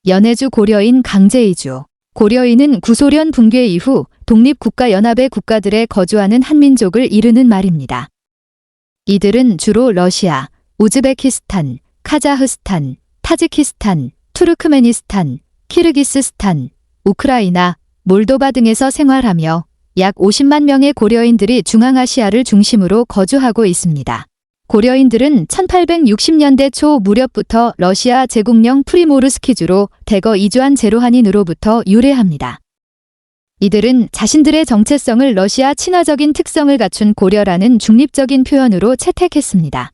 연해주 고려인 강제 이주. 고려인은 구소련 붕괴 이후 독립국가연합의 국가들에 거주하는 한민족을 이르는 말입니다. 이들은 주로 러시아, 우즈베키스탄, 카자흐스탄, 타지키스탄, 투르크메니스탄, 키르기스스탄, 우크라이나, 몰도바 등에서 생활하며 약 50만 명의 고려인들이 중앙아시아를 중심으로 거주하고 있습니다. 고려인들은 1860년대 초 무렵부터 러시아 제국령 프리모르스키주로 대거 이주한 제로한인으로부터 유래합니다. 이들은 자신들의 정체성을 러시아 친화적인 특성을 갖춘 고려라는 중립적인 표현으로 채택했습니다.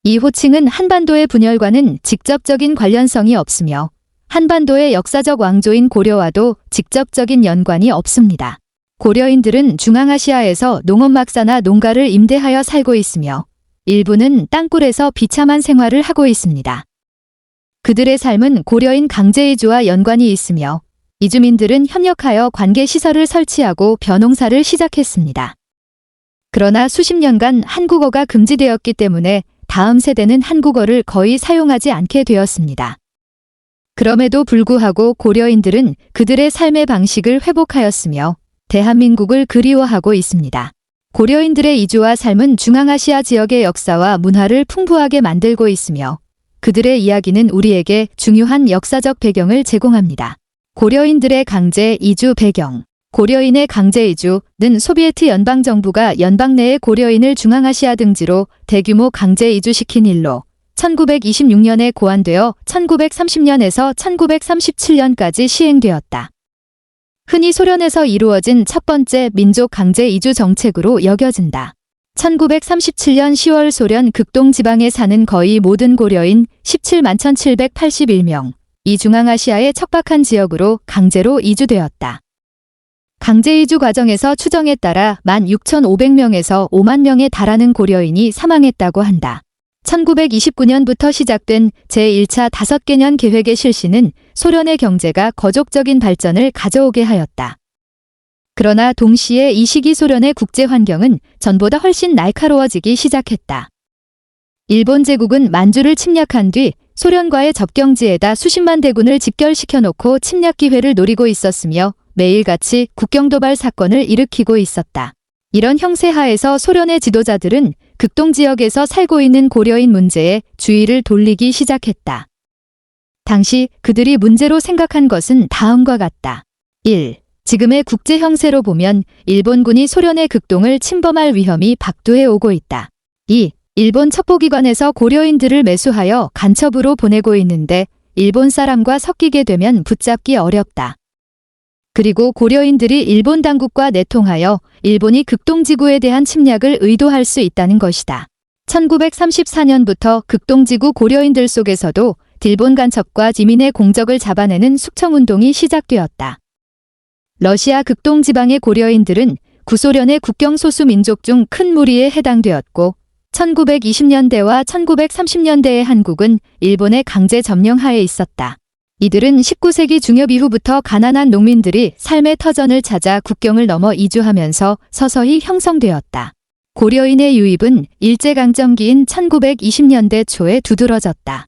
이 호칭은 한반도의 분열과는 직접적인 관련성이 없으며 한반도의 역사적 왕조인 고려와도 직접적인 연관이 없습니다. 고려인들은 중앙아시아에서 농업막사나 농가를 임대하여 살고 있으며 일부는 땅굴에서 비참한 생활을 하고 있습니다. 그들의 삶은 고려인 강제이주와 연관이 있으며 이주민들은 협력하여 관계시설을 설치하고 벼농사를 시작했습니다. 그러나 수십 년간 한국어가 금지되었기 때문에 다음 세대는 한국어를 거의 사용하지 않게 되었습니다. 그럼에도 불구하고 고려인들은 그들의 삶의 방식을 회복하였으며 대한민국을 그리워하고 있습니다. 고려인들의 이주와 삶은 중앙아시아 지역의 역사와 문화를 풍부하게 만들고 있으며 그들의 이야기는 우리에게 중요한 역사적 배경을 제공합니다. 고려인들의 강제 이주 배경. 고려인의 강제 이주는 소비에트 연방정부가 연방 내의 고려인을 중앙아시아 등지로 대규모 강제 이주시킨 일로 1926년에 고안되어 1930년에서 1937년까지 시행되었다. 흔히 소련에서 이루어진 첫 번째 민족 강제 이주 정책으로 여겨진다. 1937년 10월 소련 극동 지방에 사는 거의 모든 고려인 17만 1781명, 이 중앙아시아의 척박한 지역으로 강제로 이주되었다. 강제 이주 과정에서 추정에 따라 16,500명에서 5만 명에 달하는 고려인이 사망했다고 한다. 1929년부터 시작된 제1차 5개년 계획의 실시는 소련의 경제가 거족적인 발전을 가져오게 하였다. 그러나 동시에 이 시기 소련의 국제 환경은 전보다 훨씬 날카로워지기 시작했다. 일본 제국은 만주를 침략한 뒤 소련과의 접경지에다 수십만 대군을 집결시켜 놓고 침략 기회를 노리고 있었으며 매일같이 국경 도발 사건을 일으키고 있었다. 이런 형세 하에서 소련의 지도자들은 극동 지역에서 살고 있는 고려인 문제에 주의를 돌리기 시작했다. 당시 그들이 문제로 생각한 것은 다음과 같다. 1. 지금의 국제 형세로 보면 일본군이 소련의 극동을 침범할 위험이 박두해 오고 있다. 2. 일본 첩보기관에서 고려인들을 매수하여 간첩으로 보내고 있는데 일본 사람과 섞이게 되면 붙잡기 어렵다. 그리고 고려인들이 일본 당국과 내통하여 일본이 극동지구에 대한 침략을 의도할 수 있다는 것이다. 1934년부터 극동지구 고려인들 속에서도 딜본 간첩과 지민의 공적을 잡아내는 숙청운동이 시작되었다. 러시아 극동지방의 고려인들은 구소련의 국경 소수 민족 중 큰 무리에 해당되었고 1920년대와 1930년대의 한국은 일본의 강제 점령하에 있었다. 이들은 19세기 중엽 이후부터 가난한 농민들이 삶의 터전을 찾아 국경을 넘어 이주하면서 서서히 형성되었다. 고려인의 유입은 일제강점기인 1920년대 초에 두드러졌다.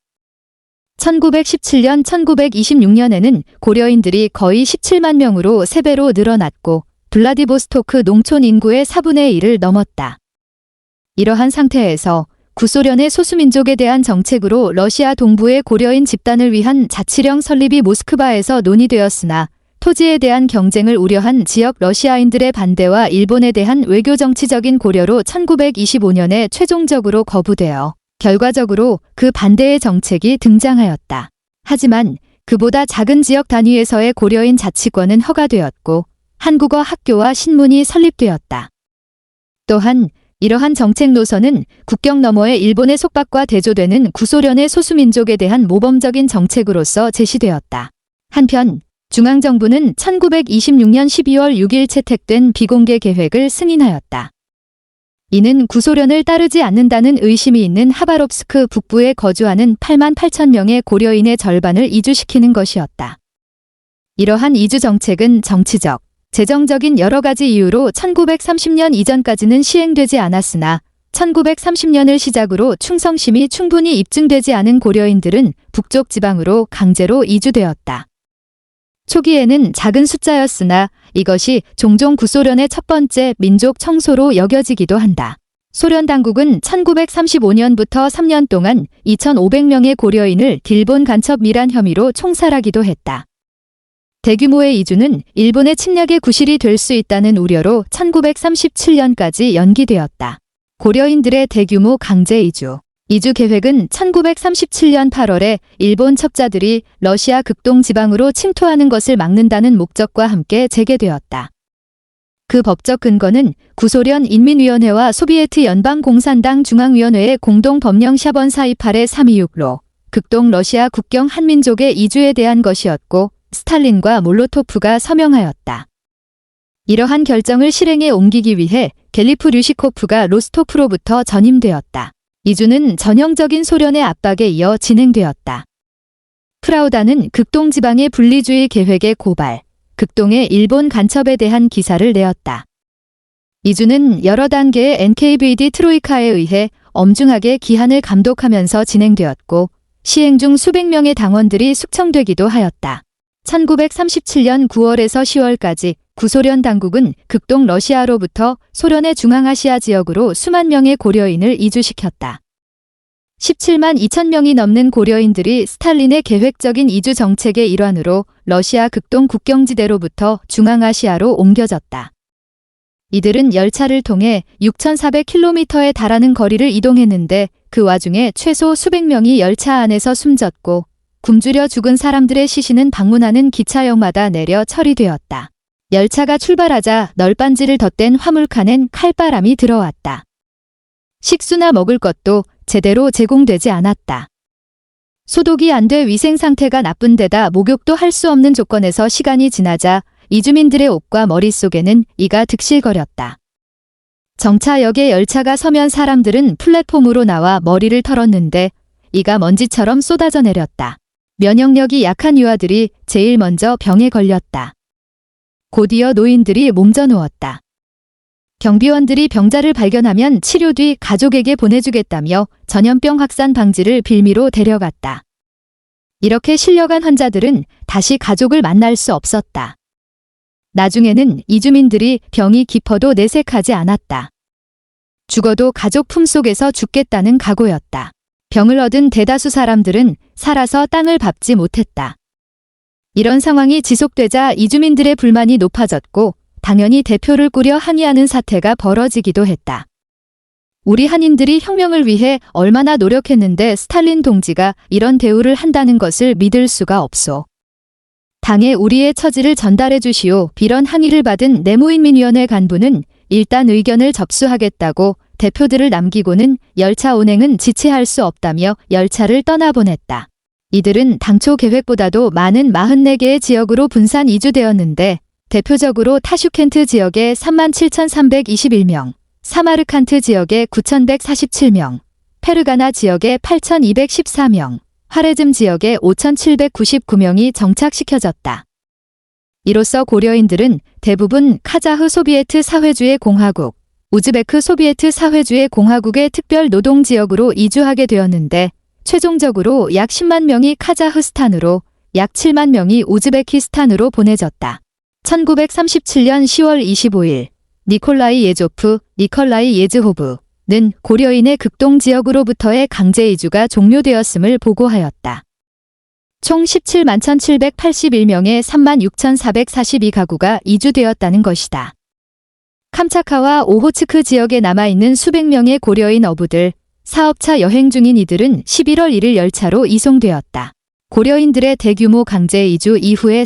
1917년, 1926년에는 고려인들이 거의 17만 명으로 3배로 늘어났고 블라디보스토크 농촌 인구의 4분의 1을 넘었다. 이러한 상태에서 구소련의 소수민족에 대한 정책으로 러시아 동부의 고려인 집단을 위한 자치령 설립이 모스크바에서 논의되었으나 토지에 대한 경쟁을 우려한 지역 러시아인들의 반대와 일본에 대한 외교정치적인 고려로 1925년에 최종적으로 거부되어 결과적으로 그 반대의 정책이 등장하였다. 하지만 그보다 작은 지역 단위에서의 고려인 자치권은 허가되었고 한국어 학교와 신문이 설립되었다. 또한 이러한 정책 노선은 국경 너머의 일본의 속박과 대조되는 구소련의 소수민족에 대한 모범적인 정책으로서 제시되었다. 한편 중앙정부는 1926년 12월 6일 채택된 비공개 계획을 승인하였다. 이는 구소련을 따르지 않는다는 의심이 있는 하바롭스크 북부에 거주하는 8만 8천 명의 고려인의 절반을 이주시키는 것이었다. 이러한 이주 정책은 정치적, 재정적인 여러 가지 이유로 1930년 이전까지는 시행되지 않았으나 1930년을 시작으로 충성심이 충분히 입증되지 않은 고려인들은 북쪽 지방으로 강제로 이주되었다. 초기에는 작은 숫자였으나 이것이 종종 구소련의 첫 번째 민족 청소로 여겨지기도 한다. 소련 당국은 1935년부터 3년 동안 2,500명의 고려인을 일본 간첩 밀환 혐의로 총살하기도 했다. 대규모의 이주는 일본의 침략의 구실이 될 수 있다는 우려로 1937년까지 연기되었다. 고려인들의 대규모 강제 이주. 이주 계획은 1937년 8월에 일본 첩자들이 러시아 극동 지방으로 침투하는 것을 막는다는 목적과 함께 재개되었다. 그 법적 근거는 구소련 인민위원회와 소비에트 연방공산당 중앙위원회의 공동 법령 샤번 428-326로 극동 러시아 국경 한민족의 이주에 대한 것이었고 스탈린과 몰로토프가 서명하였다. 이러한 결정을 실행에 옮기기 위해 갤리프 류시코프가 로스토프로부터 전임되었다. 이주는 전형적인 소련의 압박에 이어 진행되었다. 프라우다는 극동 지방의 분리주의 계획의 고발, 극동의 일본 간첩에 대한 기사를 내었다. 이주는 여러 단계의 NKVD 트로이카에 의해 엄중하게 기한을 감독하면서 진행되었고 시행 중 수백 명의 당원들이 숙청되기도 하였다. 1937년 9월에서 10월까지 구소련 당국은 극동 러시아로부터 소련의 중앙아시아 지역으로 수만 명의 고려인을 이주시켰다. 17만 2천 명이 넘는 고려인들이 스탈린의 계획적인 이주 정책의 일환으로 러시아 극동 국경지대로부터 중앙아시아로 옮겨졌다. 이들은 열차를 통해 6,400km에 달하는 거리를 이동했는데 그 와중에 최소 수백 명이 열차 안에서 숨졌고 굶주려 죽은 사람들의 시신은 방문하는 기차역마다 내려 처리되었다. 열차가 출발하자 널빤지를 덧댄 화물칸엔 칼바람이 들어왔다. 식수나 먹을 것도 제대로 제공되지 않았다. 소독이 안 돼 위생 상태가 나쁜 데다 목욕도 할 수 없는 조건에서 시간이 지나자 이주민들의 옷과 머릿속에는 이가 득실거렸다. 정차역에 열차가 서면 사람들은 플랫폼으로 나와 머리를 털었는데 이가 먼지처럼 쏟아져 내렸다. 면역력이 약한 유아들이 제일 먼저 병에 걸렸다. 곧이어 노인들이 몸져 누웠다. 경비원들이 병자를 발견하면 치료 뒤 가족에게 보내주겠다며 전염병 확산 방지를 빌미로 데려갔다. 이렇게 실려간 환자들은 다시 가족을 만날 수 없었다. 나중에는 이주민들이 병이 깊어도 내색하지 않았다. 죽어도 가족 품속에서 죽겠다는 각오였다. 병을 얻은 대다수 사람들은 살아서 땅을 밟지 못했다. 이런 상황이 지속되자 이주민들의 불만이 높아졌고 당연히 대표를 꾸려 항의하는 사태가 벌어지기도 했다. 우리 한인들이 혁명을 위해 얼마나 노력했는데 스탈린 동지가 이런 대우를 한다는 것을 믿을 수가 없소. 당에 우리의 처지를 전달해 주시오. 이런 항의를 받은 내무인민위원회 간부는 일단 의견을 접수하겠다고 대표들을 남기고는 열차 운행은 지체할 수 없다며 열차를 떠나보냈다. 이들은 당초 계획보다도 많은 44개의 지역으로 분산 이주되었는데 대표적으로 타슈켄트 지역에 37,321명, 사마르칸트 지역에 9,147명, 페르가나 지역에 8,214명, 화레즘 지역에 5,799명이 정착시켜졌다. 이로써 고려인들은 대부분 카자흐 소비에트 사회주의 공화국, 우즈베크 소비에트 사회주의 공화국의 특별 노동지역으로 이주하게 되었는데 최종적으로 약 10만 명이 카자흐스탄으로 약 7만 명이 우즈베키스탄으로 보내졌다. 1937년 10월 25일 니콜라이 예조프, 니콜라이 예즈호브는 고려인의 극동 지역으로부터의 강제 이주가 종료되었음을 보고하였다. 총 17만 1,781명의 36,442가구가 이주되었다는 것이다. 캄차카와 오호츠크 지역에 남아있는 수백 명의 고려인 어부들, 사업차 여행 중인 이들은 11월 1일 열차로 이송되었다. 고려인들의 대규모 강제 이주 이후에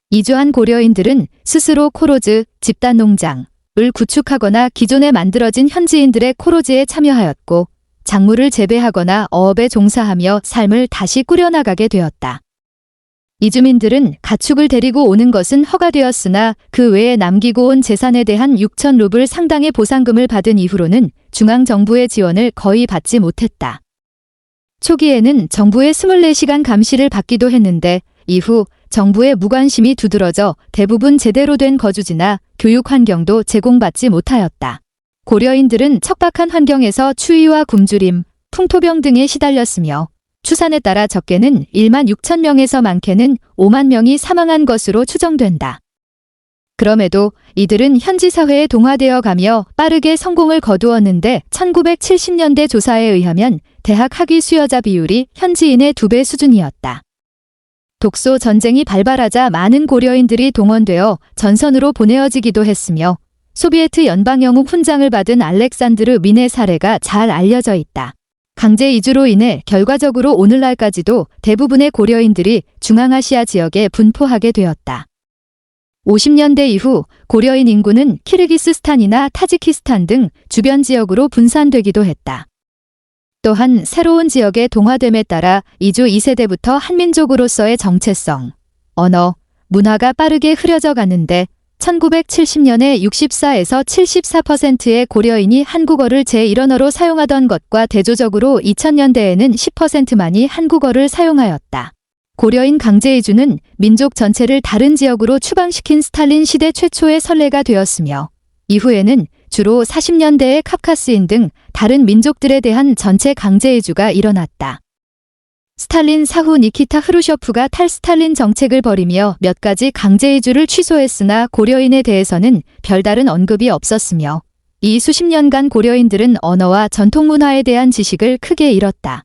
이주한 고려인들은 스스로 코로즈, 집단농장을 구축하거나 기존에 만들어진 현지인들의 코로즈에 참여하였고 작물을 재배하거나 어업에 종사하며 삶을 다시 꾸려나가게 되었다. 이주민들은 가축을 데리고 오는 것은 허가되었으나 그 외에 남기고 온 재산에 대한 6천 루블 상당의 보상금을 받은 이후로는 중앙정부의 지원을 거의 받지 못했다. 초기에는 정부의 24시간 감시를 받기도 했는데 이후 정부의 무관심이 두드러져 대부분 제대로 된 거주지나 교육 환경도 제공받지 못하였다. 고려인들은 척박한 환경에서 추위와 굶주림, 풍토병 등에 시달렸으며 추산에 따라 적게는 1만 6천 명에서 많게는 5만 명이 사망한 것으로 추정된다. 그럼에도 이들은 현지 사회에 동화되어 가며 빠르게 성공을 거두었는데 1970년대 조사에 의하면 대학 학위 수여자 비율이 현지인의 2배 수준이었다. 독소 전쟁이 발발하자 많은 고려인들이 동원되어 전선으로 보내어지기도 했으며 소비에트 연방영웅 훈장을 받은 알렉산드르 민의 사례가 잘 알려져 있다. 강제 이주로 인해 결과적으로 오늘날까지도 대부분의 고려인들이 중앙아시아 지역에 분포하게 되었다. 50년대 이후 고려인 인구는 키르기스스탄이나 타지키스탄 등 주변 지역으로 분산되기도 했다. 또한 새로운 지역의 동화됨에 따라 이주 2세대부터 한민족으로서의 정체성, 언어, 문화가 빠르게 흐려져 갔는데 1970년에 64에서 74%의 고려인이 한국어를 제1언어로 사용하던 것과 대조적으로 2000년대에는 10%만이 한국어를 사용하였다. 고려인 강제 이주는 민족 전체를 다른 지역으로 추방시킨 스탈린 시대 최초의 선례가 되었으며 이후에는 주로 40년대의 카카스인 등 다른 민족들에 대한 전체 강제 이주가 일어났다. 스탈린 사후 니키타 흐루쇼프가 탈스탈린 정책을 벌이며 몇 가지 강제 이주를 취소했으나 고려인에 대해서는 별다른 언급이 없었으며 이 수십 년간 고려인들은 언어와 전통 문화에 대한 지식을 크게 잃었다.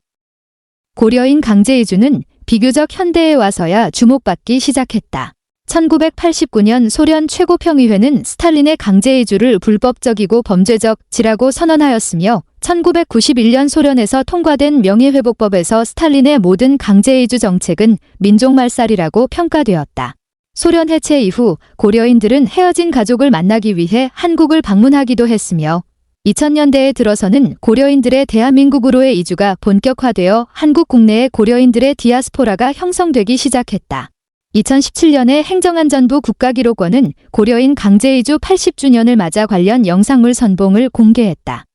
고려인 강제 이주는 비교적 현대에 와서야 주목받기 시작했다. 1989년 소련 최고평의회는 스탈린의 강제 이주를 불법적이고 범죄적이라고 선언하였으며 1991년 소련에서 통과된 명예회복법에서 스탈린의 모든 강제 이주 정책은 민족말살이라고 평가되었다. 소련 해체 이후 고려인들은 헤어진 가족을 만나기 위해 한국을 방문하기도 했으며 2000년대에 들어서는 고려인들의 대한민국으로의 이주가 본격화되어 한국 국내의 고려인들의 디아스포라가 형성되기 시작했다. 2017년에 행정안전부 국가기록원은 고려인 강제이주 80주년을 맞아 관련 영상물 선봉을 공개했다.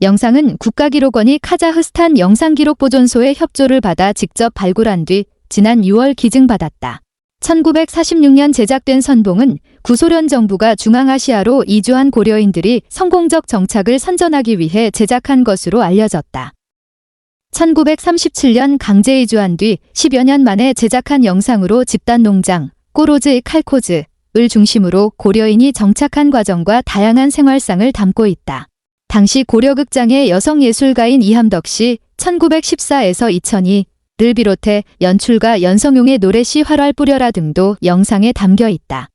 영상은 국가기록원이 카자흐스탄 영상기록보존소의 협조를 받아 직접 발굴한 뒤 지난 6월 기증받았다. 1946년 제작된 선봉은 구소련 정부가 중앙아시아로 이주한 고려인들이 성공적 정착을 선전하기 위해 제작한 것으로 알려졌다. 1937년 강제 이주한 뒤 10여 년 만에 제작한 영상으로 집단농장, 꼬로즈 칼코즈을 중심으로 고려인이 정착한 과정과 다양한 생활상을 담고 있다. 당시 고려극장의 여성예술가인 이함덕 씨 1914에서 2002를 비롯해 연출가 연성용의 노래시 활활 뿌려라 등도 영상에 담겨 있다.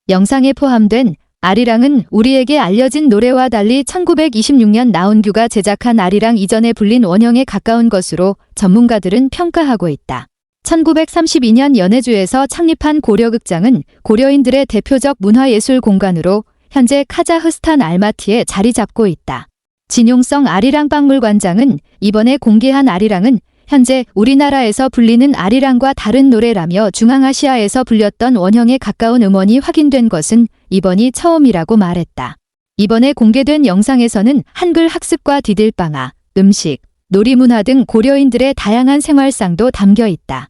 영상에 포함된 아리랑은 우리에게 알려진 노래와 달리 1926년 나온규가 제작한 아리랑 이전에 불린 원형에 가까운 것으로 전문가들은 평가하고 있다. 1932년 연해주에서 창립한 고려극장은 고려인들의 대표적 문화예술 공간으로 현재 카자흐스탄 알마티에 자리 잡고 있다. 진용성 아리랑 박물관장은 이번에 공개한 아리랑은 현재 우리나라에서 불리는 아리랑과 다른 노래라며 중앙아시아에서 불렸던 원형에 가까운 음원이 확인된 것은 이번이 처음이라고 말했다. 이번에 공개된 영상에서는 한글 학습과 디딜방아, 음식, 놀이문화 등 고려인들의 다양한 생활상도 담겨 있다.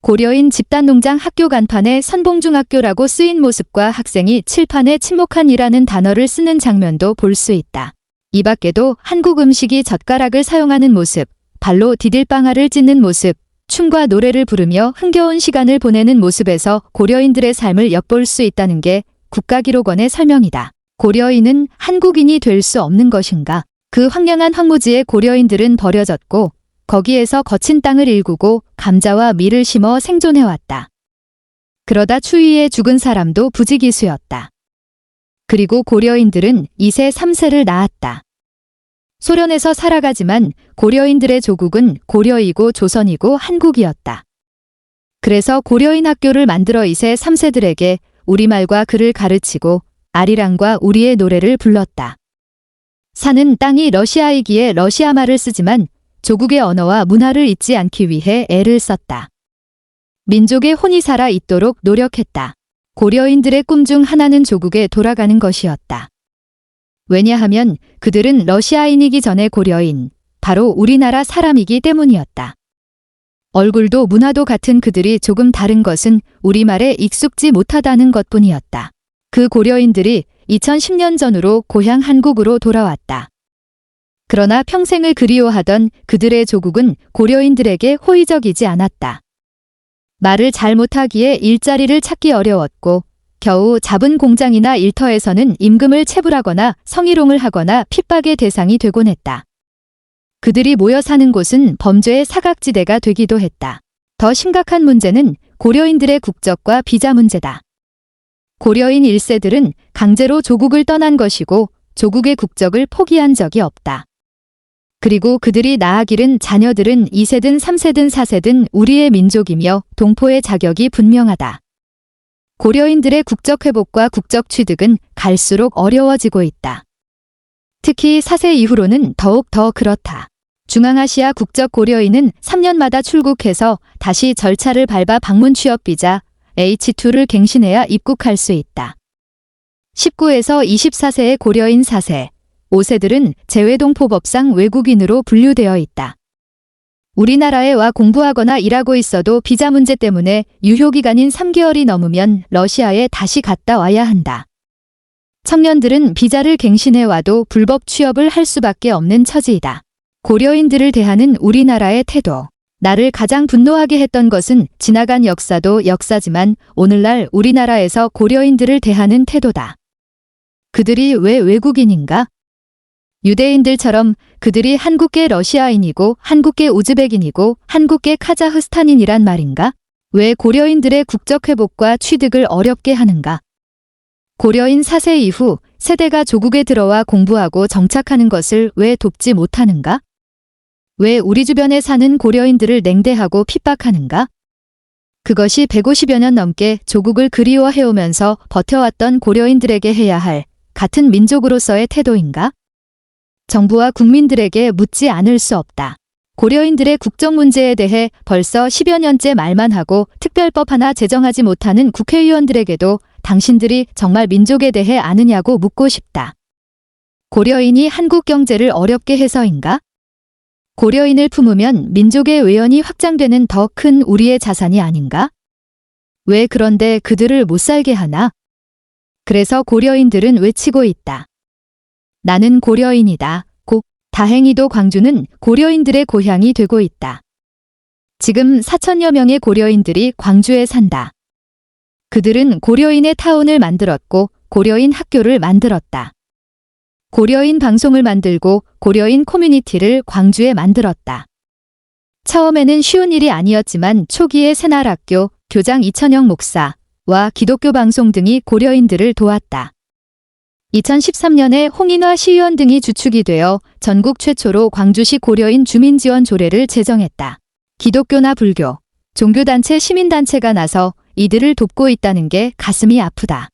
고려인 집단농장 학교 간판에 선봉중학교라고 쓰인 모습과 학생이 칠판에 침묵한이라는 단어를 쓰는 장면도 볼 수 있다. 이 밖에도 한국 음식이 젓가락을 사용하는 모습, 발로 디딜방아를 찢는 모습, 춤과 노래를 부르며 흥겨운 시간을 보내는 모습에서 고려인들의 삶을 엿볼 수 있다는 게 국가기록원의 설명이다. 고려인은 한국인이 될 수 없는 것인가? 그 황량한 황무지에 고려인들은 버려졌고 거기에서 거친 땅을 일구고 감자와 밀을 심어 생존해왔다. 그러다 추위에 죽은 사람도 부지기수였다. 그리고 고려인들은 2세, 3세를 낳았다. 소련에서 살아가지만 고려인들의 조국은 고려이고 조선이고 한국이었다. 그래서 고려인 학교를 만들어 2세, 3세들에게 우리말과 글을 가르치고 아리랑과 우리의 노래를 불렀다. 사는 땅이 러시아이기에 러시아말을 쓰지만 조국의 언어와 문화를 잊지 않기 위해 애를 썼다. 민족의 혼이 살아 있도록 노력했다. 고려인들의 꿈 중 하나는 조국에 돌아가는 것이었다. 왜냐하면 그들은 러시아인이기 전에 고려인, 바로 우리나라 사람이기 때문이었다. 얼굴도 문화도 같은 그들이 조금 다른 것은 우리말에 익숙지 못하다는 것뿐이었다. 그 고려인들이 2010년 전으로 고향 한국으로 돌아왔다. 그러나 평생을 그리워하던 그들의 조국은 고려인들에게 호의적이지 않았다. 말을 잘 못하기에 일자리를 찾기 어려웠고 겨우 잡은 공장이나 일터에서는 임금을 체불하거나 성희롱을 하거나 핍박의 대상이 되곤 했다. 그들이 모여 사는 곳은 범죄의 사각지대가 되기도 했다. 더 심각한 문제는 고려인들의 국적과 비자 문제다. 고려인 1세들은 강제로 조국을 떠난 것이고 조국의 국적을 포기한 적이 없다. 그리고 그들이 낳아 기른 자녀들은 2세든 3세든 4세든 우리의 민족이며 동포의 자격이 분명하다. 고려인들의 국적 회복과 국적 취득은 갈수록 어려워지고 있다. 특히 4세 이후로는 더욱 더 그렇다. 중앙아시아 국적 고려인은 3년마다 출국해서 다시 절차를 밟아 방문 취업 비자 H2를 갱신해야 입국할 수 있다. 19에서 24세의 고려인 4세, 5세들은 재외동포법상 외국인으로 분류되어 있다. 우리나라에 와 공부하거나 일하고 있어도 비자 문제 때문에 유효기간인 3개월이 넘으면 러시아에 다시 갔다 와야 한다. 청년들은 비자를 갱신해 와도 불법 취업을 할 수밖에 없는 처지이다. 고려인들을 대하는 우리나라의 태도. 나를 가장 분노하게 했던 것은 지나간 역사도 역사지만 오늘날 우리나라에서 고려인들을 대하는 태도다. 그들이 왜 외국인인가? 유대인들처럼 그들이 한국계 러시아인이고 한국계 우즈벡인이고 한국계 카자흐스탄인이란 말인가? 왜 고려인들의 국적 회복과 취득을 어렵게 하는가? 고려인 4세 이후 세대가 조국에 들어와 공부하고 정착하는 것을 왜 돕지 못하는가? 왜 우리 주변에 사는 고려인들을 냉대하고 핍박하는가? 그것이 150여 년 넘게 조국을 그리워해오면서 버텨왔던 고려인들에게 해야 할 같은 민족으로서의 태도인가? 정부와 국민들에게 묻지 않을 수 없다. 고려인들의 국적 문제에 대해 벌써 10여 년째 말만 하고 특별법 하나 제정하지 못하는 국회의원들에게도 당신들이 정말 민족에 대해 아느냐고 묻고 싶다. 고려인이 한국 경제를 어렵게 해서인가? 고려인을 품으면 민족의 외연이 확장되는 더 큰 우리의 자산이 아닌가? 왜 그런데 그들을 못 살게 하나? 그래서 고려인들은 외치고 있다. 나는 고려인이다. 다행히도 광주는 고려인들의 고향이 되고 있다. 지금 4천여 명의 고려인들이 광주에 산다. 그들은 고려인의 타운을 만들었고 고려인 학교를 만들었다. 고려인 방송을 만들고 고려인 커뮤니티를 광주에 만들었다. 처음에는 쉬운 일이 아니었지만 초기에 새날학교, 교장 이천영 목사와 기독교 방송 등이 고려인들을 도왔다. 2013년에 홍인화 시의원 등이 주축이 되어 전국 최초로 광주시 고려인 주민지원 조례를 제정했다. 기독교나 불교, 종교단체, 시민단체가 나서 이들을 돕고 있다는 게 가슴이 아프다.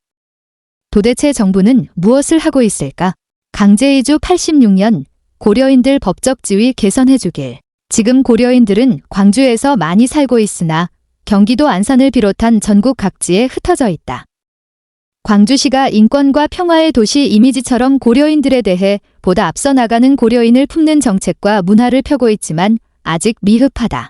도대체 정부는 무엇을 하고 있을까? 강제이주 86년 고려인들 법적 지위 개선해주길. 지금 고려인들은 광주에서 많이 살고 있으나 경기도 안산을 비롯한 전국 각지에 흩어져 있다. 광주시가 인권과 평화의 도시 이미지처럼 고려인들에 대해 보다 앞서 나가는 고려인을 품는 정책과 문화를 펴고 있지만 아직 미흡하다.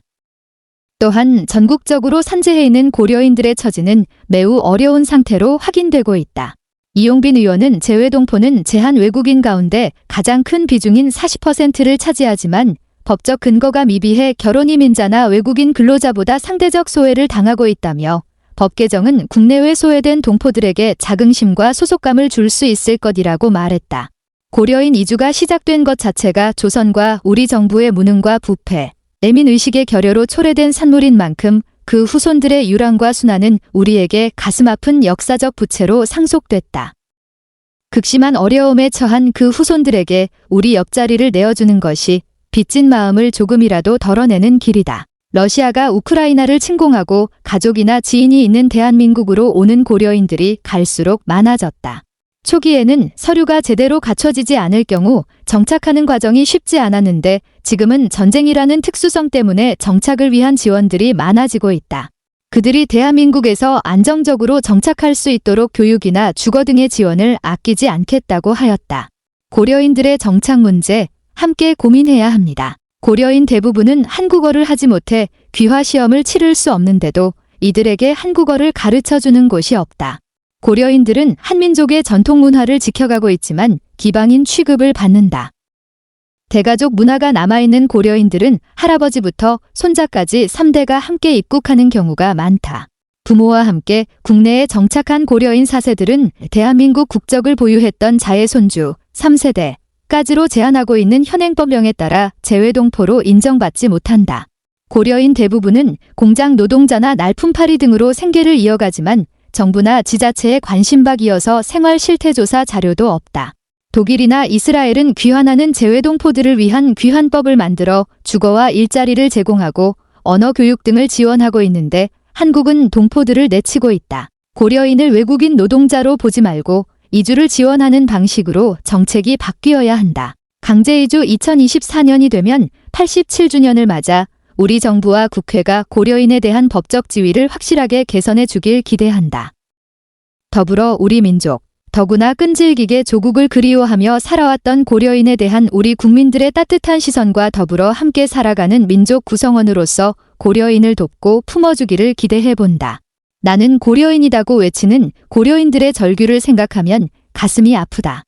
또한 전국적으로 산재해 있는 고려인들의 처지는 매우 어려운 상태로 확인되고 있다. 이용빈 의원은 재외동포는 제한 외국인 가운데 가장 큰 비중인 40%를 차지하지만 법적 근거가 미비해 결혼 이민자나 외국인 근로자보다 상대적 소외를 당하고 있다며 법 개정은 국내외 소외된 동포들에게 자긍심과 소속감을 줄 수 있을 것이라고 말했다. 고려인 이주가 시작된 것 자체가 조선과 우리 정부의 무능과 부패, 내민의식의 결여로 초래된 산물인 만큼 그 후손들의 유랑과 순환은 우리에게 가슴 아픈 역사적 부채로 상속됐다. 극심한 어려움에 처한 그 후손들에게 우리 옆자리를 내어주는 것이 빚진 마음을 조금이라도 덜어내는 길이다. 러시아가 우크라이나를 침공하고 가족이나 지인이 있는 대한민국으로 오는 고려인들이 갈수록 많아졌다. 초기에는 서류가 제대로 갖춰지지 않을 경우 정착하는 과정이 쉽지 않았는데 지금은 전쟁이라는 특수성 때문에 정착을 위한 지원들이 많아지고 있다. 그들이 대한민국에서 안정적으로 정착할 수 있도록 교육이나 주거 등의 지원을 아끼지 않겠다고 하였다. 고려인들의 정착 문제 함께 고민해야 합니다. 고려인 대부분은 한국어를 하지 못해 귀화 시험을 치를 수 없는데도 이들에게 한국어를 가르쳐주는 곳이 없다. 고려인들은 한민족의 전통 문화를 지켜가고 있지만 기방인 취급을 받는다. 대가족 문화가 남아있는 고려인들은 할아버지부터 손자까지 3대가 함께 입국하는 경우가 많다. 부모와 함께 국내에 정착한 고려인 4세들은 대한민국 국적을 보유했던 자의 손주 3세대까지로 제한하고 있는 현행법령에 따라 재외동포로 인정받지 못한다. 고려인 대부분은 공장 노동자나 날품팔이 등으로 생계를 이어가지만 정부나 지자체의 관심박이어서 생활 실태조사 자료도 없다. 독일이나 이스라엘은 귀환하는 재외동포들을 위한 귀환법을 만들어 주거와 일자리를 제공하고 언어 교육 등을 지원하고 있는데 한국은 동포들을 내치고 있다. 고려인을 외국인 노동자로 보지 말고 이주를 지원하는 방식으로 정책이 바뀌어야 한다. 강제이주 2024년이 되면 87주년을 맞아 우리 정부와 국회가 고려인에 대한 법적 지위를 확실하게 개선해 주길 기대한다. 더불어 우리 민족, 더구나 끈질기게 조국을 그리워하며 살아왔던 고려인에 대한 우리 국민들의 따뜻한 시선과 더불어 함께 살아가는 민족 구성원으로서 고려인을 돕고 품어주기를 기대해본다. 나는 고려인이다고 외치는 고려인들의 절규를 생각하면 가슴이 아프다.